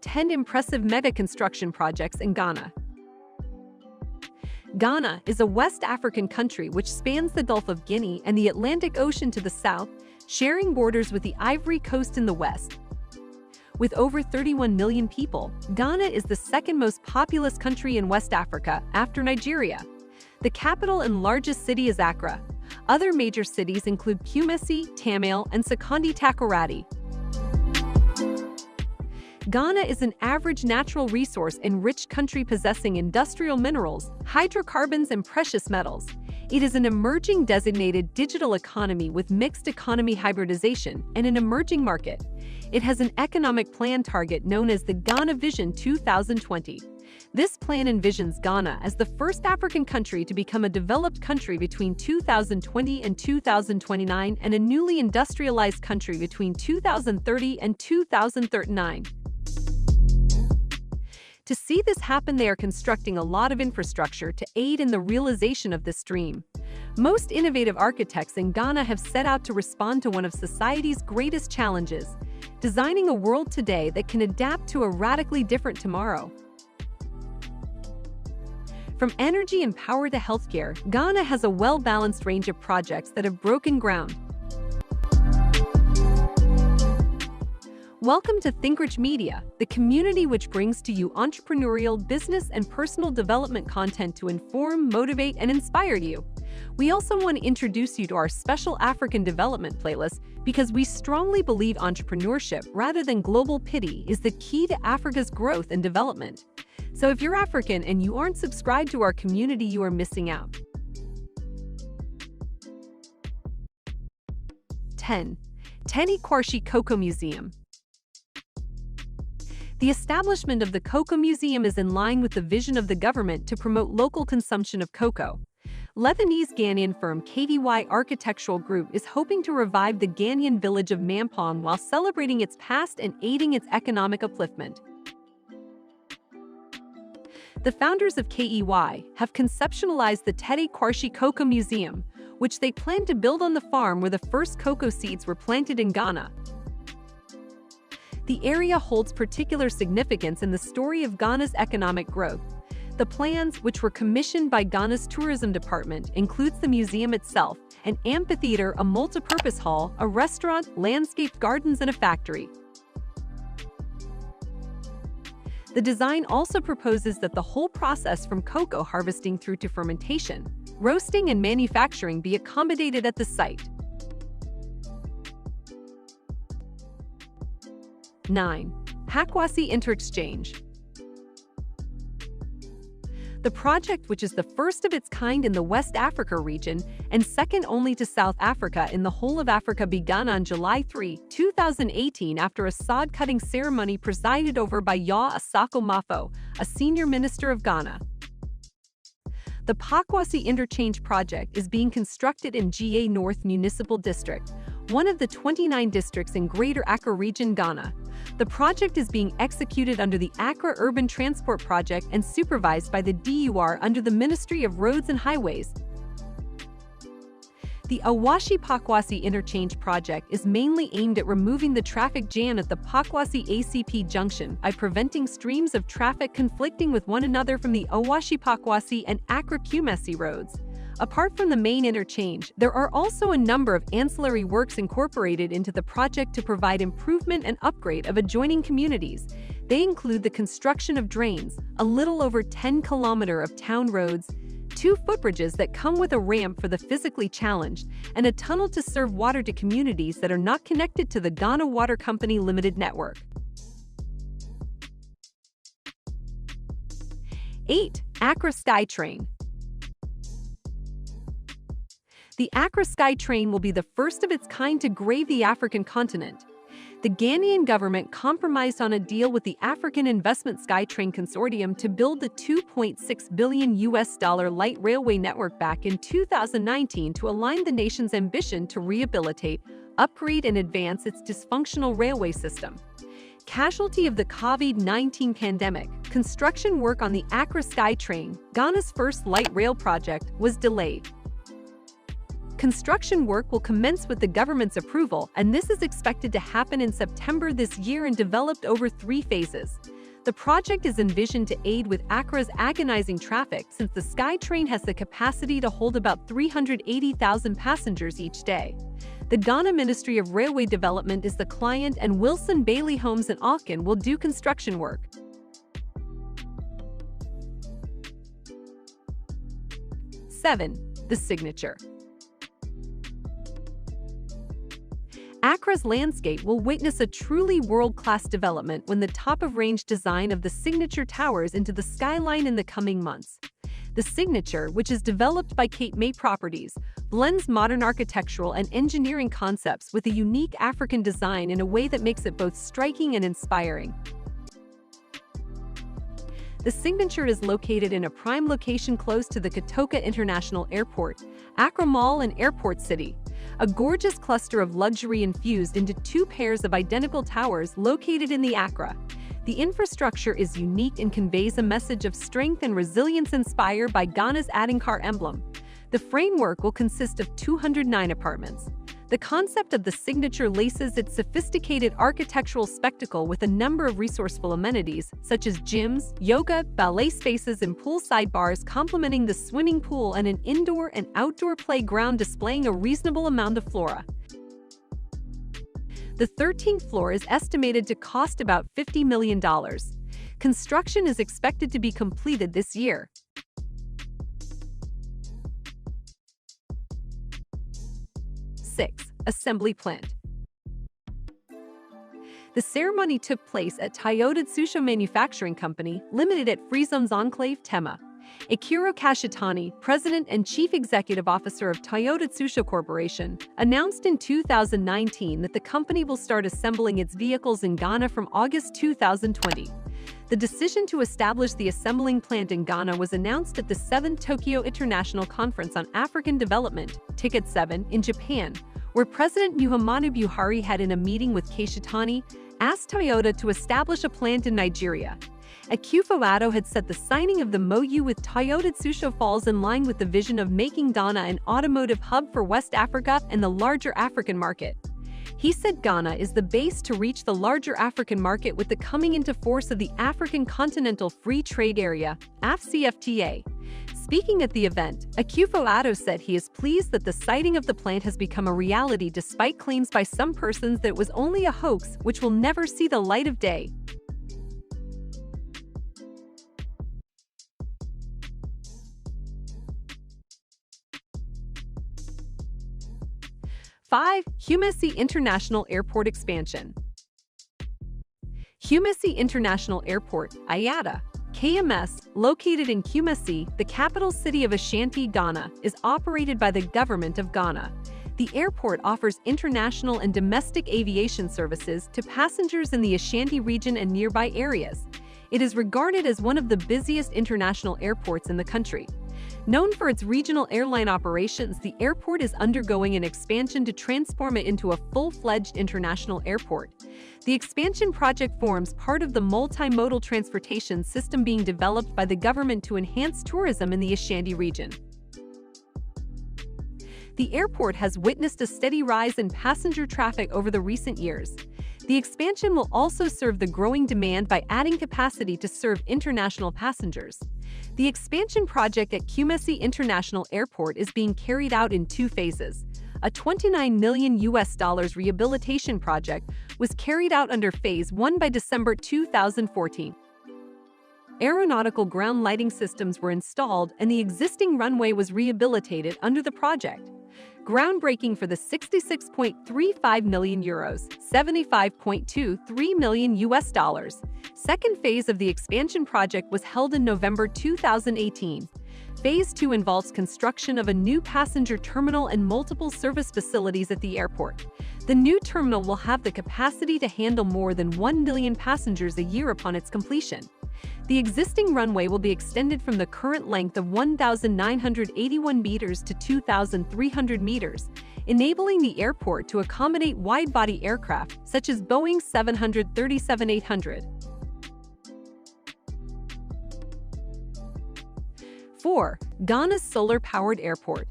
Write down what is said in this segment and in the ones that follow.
10 impressive mega construction projects in Ghana. Ghana is a West African country which spans the Gulf of Guinea and the Atlantic Ocean to the south, sharing borders with the Ivory Coast in the west. With over 31 million people, Ghana is the second most populous country in West Africa after Nigeria. The capital and largest city is Accra. Other major cities include Kumasi, Tamale, and Sekondi Takoradi. Ghana is an average natural resource-enriched country possessing industrial minerals, hydrocarbons, and precious metals. It is an emerging designated digital economy with mixed economy hybridization and an emerging market. It has an economic plan target known as the Ghana Vision 2020. This plan envisions Ghana as the first African country to become a developed country between 2020 and 2029 and a newly industrialized country between 2030 and 2039. To see this happen, they are constructing a lot of infrastructure to aid in the realization of this dream. Most innovative architects in Ghana have set out to respond to one of society's greatest challenges, designing a world today that can adapt to a radically different tomorrow. From energy and power to healthcare, Ghana has a well-balanced range of projects that have broken ground. Welcome to ThinkRich Media, the community which brings to you entrepreneurial, business, and personal development content to inform, motivate, and inspire you. We also want to introduce you to our special African development playlist because we strongly believe entrepreneurship rather than global pity is the key to Africa's growth and development. So if you're African and you aren't subscribed to our community, you are missing out. 10. Teni Kwarshi Cocoa Museum. The establishment of the Cocoa Museum is in line with the vision of the government to promote local consumption of cocoa. Lebanese-Ghanaian firm KDY Architectural Group is hoping to revive the Ghanaian village of Mampong while celebrating its past and aiding its economic upliftment. The founders of KEY have conceptualized the Teni Kwarshi Cocoa Museum, which they plan to build on the farm where the first cocoa seeds were planted in Ghana. The area holds particular significance in the story of Ghana's economic growth. The plans, which were commissioned by Ghana's tourism department, includes the museum itself, an amphitheater, a multi-purpose hall, a restaurant, landscaped gardens, and a factory. The design also proposes that the whole process from cocoa harvesting through to fermentation, roasting, and manufacturing be accommodated at the site. 9. Hakwasi Interexchange. The project, which is the first of its kind in the West Africa region and second only to South Africa in the whole of Africa, began on July 3, 2018 after a sod-cutting ceremony presided over by Yaw Asako Mafo, a senior minister of Ghana. The Pakwasi Interchange project is being constructed in GA North Municipal District, one of the 29 districts in Greater Accra Region, Ghana. The project is being executed under the Accra Urban Transport Project and supervised by the DUR under the Ministry of Roads and Highways. The Awashi-Pakwasi Interchange project is mainly aimed at removing the traffic jam at the Pakwasi ACP junction by preventing streams of traffic conflicting with one another from the Awashi-Pakwasi and Accra-Kumasi roads. Apart from the main interchange, there are also a number of ancillary works incorporated into the project to provide improvement and upgrade of adjoining communities. They include the construction of drains, a little over 10 kilometers of town roads, 2 footbridges that come with a ramp for the physically challenged, and a tunnel to serve water to communities that are not connected to the Ghana Water Company Limited network. 8. Accra SkyTrain. The Accra SkyTrain will be the first of its kind to graze the African continent. The Ghanaian government compromised on a deal with the African Investment SkyTrain Consortium to build the $2.6 billion light railway network back in 2019 to align the nation's ambition to rehabilitate, upgrade, and advance its dysfunctional railway system. Casualty of the COVID-19 pandemic, construction work on the Accra SkyTrain, Ghana's first light rail project, was delayed. Construction work will commence with the government's approval, and this is expected to happen in September this year and developed over 3 phases. The project is envisioned to aid with Accra's agonizing traffic since the SkyTrain has the capacity to hold about 380,000 passengers each day. The Ghana Ministry of Railway Development is the client, and Wilson Bailey Homes in Auckland will do construction work. 7. The signature. Accra's landscape will witness a truly world-class development when the top-of-range design of the Signature towers into the skyline in the coming months. The Signature, which is developed by Cape May Properties, blends modern architectural and engineering concepts with a unique African design in a way that makes it both striking and inspiring. The Signature is located in a prime location close to the Kotoka International Airport, Accra Mall and Airport City, a gorgeous cluster of luxury infused into two pairs of identical towers located in the Accra. The infrastructure is unique and conveys a message of strength and resilience inspired by Ghana's Adinkar emblem. The framework will consist of 209 apartments. The concept of the Signature laces its sophisticated architectural spectacle with a number of resourceful amenities, such as gyms, yoga, ballet spaces, and poolside bars complementing the swimming pool, and an indoor and outdoor playground displaying a reasonable amount of flora. The 13th floor is estimated to cost about $50 million. Construction is expected to be completed this year. 6. Assembly plant. The ceremony took place at Toyota Tsusho Manufacturing Company, Limited at Free Zones Enclave, Tema. Akiro Kashitani, President and Chief Executive Officer of Toyota Tsusho Corporation, announced in 2019 that the company will start assembling its vehicles in Ghana from August 2020. The decision to establish the assembling plant in Ghana was announced at the 7th Tokyo International Conference on African Development, Ticket 7, in Japan, where President Muhammadu Buhari had, in a meeting with Kashitani, asked Toyota to establish a plant in Nigeria. Akufo-Addo had said the signing of the MOU with Toyota Tsusho falls in line with the vision of making Ghana an automotive hub for West Africa and the larger African market. He said Ghana is the base to reach the larger African market with the coming into force of the African Continental Free Trade Area, AfCFTA. Speaking at the event, Akufo-Addo said he is pleased that the siting of the plant has become a reality despite claims by some persons that it was only a hoax which will never see the light of day. Five. Kumasi International Airport expansion. Kumasi International Airport, IATA, KMS, located in Kumasi, the capital city of Ashanti, Ghana, is operated by the Government of Ghana. The airport offers international and domestic aviation services to passengers in the Ashanti region and nearby areas. It is regarded as one of the busiest international airports in the country. Known for its regional airline operations, the airport is undergoing an expansion to transform it into a full-fledged international airport. The expansion project forms part of the multimodal transportation system being developed by the government to enhance tourism in the Ashanti region. The airport has witnessed a steady rise in passenger traffic over the recent years. The expansion will also serve the growing demand by adding capacity to serve international passengers. The expansion project at Kumasi International Airport is being carried out in two phases. A $29 million rehabilitation project was carried out under Phase 1 by December 2014. Aeronautical ground lighting systems were installed and the existing runway was rehabilitated under the project. Groundbreaking for the €66.35 million, $75.23 million second phase of the expansion project was held in November 2018. Phase 2 involves construction of a new passenger terminal and multiple service facilities at the airport. The new terminal will have the capacity to handle more than 1 million passengers a year upon its completion. The existing runway will be extended from the current length of 1,981 meters to 2,300 meters, enabling the airport to accommodate wide-body aircraft such as Boeing 737-800. 4. Ghana's solar-powered airport.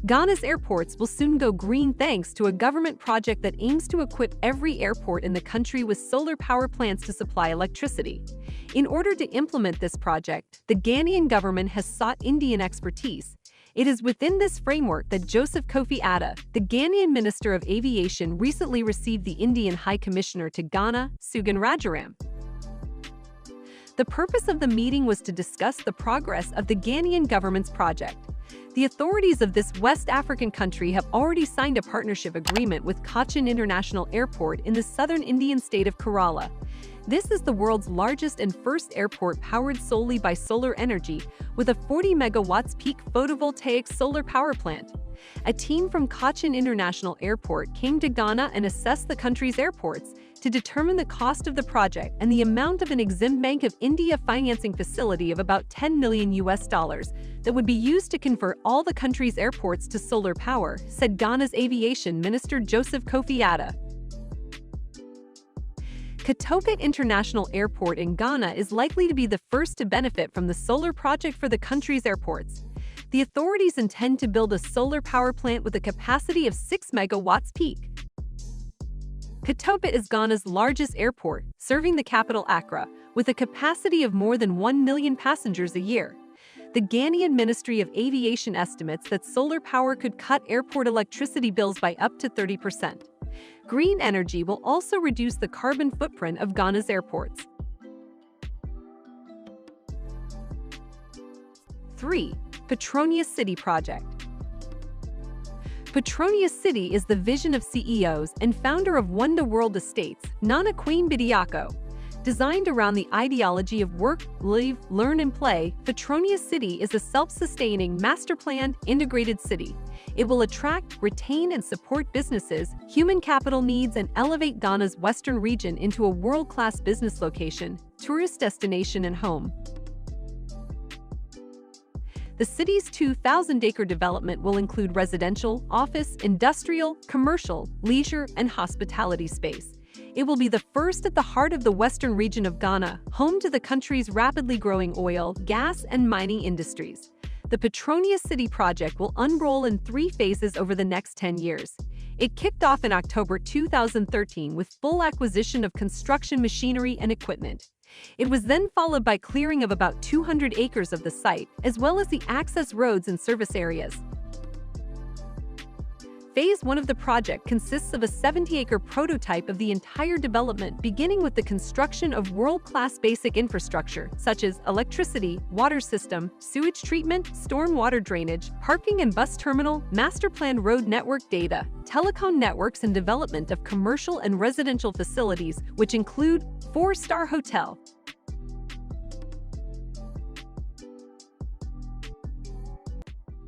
Ghana's airports will soon go green thanks to a government project that aims to equip every airport in the country with solar power plants to supply electricity. In order to implement this project, the Ghanaian government has sought Indian expertise. It is within this framework that Joseph Kofi Atta, the Ghanaian Minister of Aviation, recently received the Indian High Commissioner to Ghana, Sugan Rajaram. The purpose of the meeting was to discuss the progress of the Ghanaian government's project. The authorities of this West African country have already signed a partnership agreement with Cochin International Airport in the southern Indian state of Kerala. This is the world's largest and first airport powered solely by solar energy, with a 40 megawatts peak photovoltaic solar power plant. A team from Cochin International Airport came to Ghana and assessed the country's airports to determine the cost of the project and the amount of an Exim Bank of India financing facility of about $10 million that would be used to convert all the country's airports to solar power, said Ghana's Aviation Minister Joseph Kofi Atta. Katopet International Airport in Ghana is likely to be the first to benefit from the solar project for the country's airports. The authorities intend to build a solar power plant with a capacity of 6 megawatts peak. Katopet is Ghana's largest airport, serving the capital Accra, with a capacity of more than 1 million passengers a year. The Ghanaian Ministry of Aviation estimates that solar power could cut airport electricity bills by up to 30%. Green energy will also reduce the carbon footprint of Ghana's airports. 3. Petronia City Project. Petronia City is the vision of CEOs and founder of Wonder World Estates, Nana Queen Bediako. Designed around the ideology of work, live, learn, and play, Petronia City is a self-sustaining, master-planned, integrated city. It will attract, retain, and support businesses, human capital needs, and elevate Ghana's western region into a world-class business location, tourist destination, and home. The city's 2,000-acre development will include residential, office, industrial, commercial, leisure, and hospitality space. It will be the first at the heart of the western region of Ghana, home to the country's rapidly growing oil, gas, and mining industries. The Petronia City project will unroll in 3 phases over the next 10 years. It kicked off in October 2013 with full acquisition of construction machinery and equipment. It was then followed by clearing of about 200 acres of the site, as well as the access roads and service areas. Phase 1 of the project consists of a 70-acre prototype of the entire development, beginning with the construction of world-class basic infrastructure, such as electricity, water system, sewage treatment, storm water drainage, parking and bus terminal, master-planned road network data, telecom networks, and development of commercial and residential facilities, which include 4-star hotel,